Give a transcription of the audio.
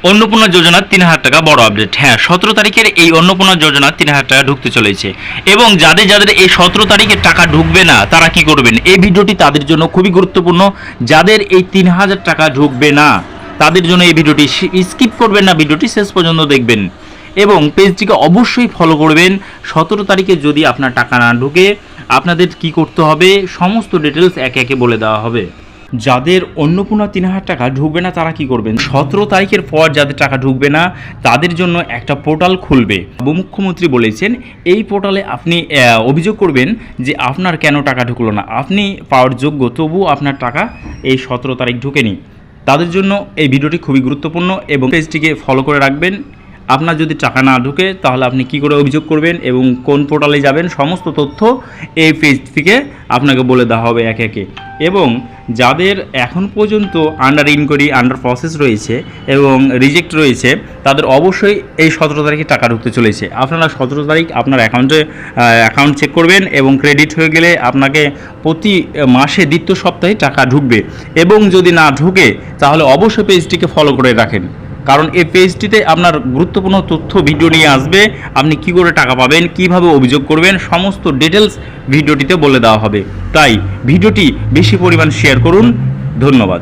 অন্নপূর্ণা যোজনার ৩,০০০ টাকা বড় আপডেট। হ্যাঁ, ১৭ তারিখের এই অন্নপূর্ণা যোজনার ৩,০০০ টাকা ঢুকতে চলেছে। এবং যাদের যাদের এই ১৭ তারিখে টাকা ঢুকবে না তারা কি করবেন, এই ভিডিওটি তাদের জন্য খুবই গুরুত্বপূর্ণ। যাদের এই ৩,০০০ টাকা ঢুকবে না তাদের জন্য এই ভিডিওটি স্কিপ করবেন না, ভিডিওটি শেষ পর্যন্ত দেখবেন এবং পেজটিকে অবশ্যই ফলো করবেন। ১৭ তারিখে যদি আপনার টাকা না ঢুকে আপনাদের কি করতে হবে সমস্ত ডিটেলস একে একে বলে দেওয়া হবে। যাদের অন্নপূর্ণা ৩,০০০ টাকা ঢুকবে না তারা কি করবেন, ১৭ তারিখের পর যাদের টাকা ঢুকবে না তাদের জন্য একটা পোর্টাল খুলবে। উপমুখ্যমন্ত্রী বলেছেন এই পোর্টালে আপনি অভিযোগ করবেন যে আপনার কেন টাকা ঢুকলো না, আপনি পাওয়ার যোগ্য তবু আপনার টাকা এই ১৭ তারিখ ঢুকেনি। তাদের জন্য এই ভিডিওটি খুবই গুরুত্বপূর্ণ এবং পেজটিকে ফলো করে রাখবেন। আপনার যদি টাকা না ঢুকে তাহলে আপনি কি করে অভিযোগ করবেন এবং কোন পোর্টালে যাবেন সমস্ত তথ্য এই পেজ থেকে আপনাকে বলে দেওয়া হবে একে একে। এবং যাদের এখন পর্যন্ত আন্ডার ইনকোয়ারি আন্ডার প্রসেস রয়েছে এবং রিজেক্ট রয়েছে তাদের অবশ্যই এই ১৭ তারিখে টাকা ঢুকতে চলেছে। আপনারা ১৭ তারিখ আপনার অ্যাকাউন্ট চেক করবেন এবং ক্রেডিট হয়ে গেলে আপনাকে প্রতি মাসে দ্বিতীয় সপ্তাহে টাকা ঢুকবে। এবং যদি না ঢুকে তাহলে অবশ্যই পেজটিকে ফলো করে রাখেন, কারণ এই পেজটিতে আপনার গুরুত্বপূর্ণ তথ্য ভিডিও নিয়ে আসবে। আপনি কি করে টাকা পাবেন, কিভাবে অভিযোগ করবেন সমস্ত ডিটেলস ভিডিওটিতে বলে দেওয়া হবে। তাই ভিডিওটি বেশি পরিমাণ শেয়ার করুন। ধন্যবাদ।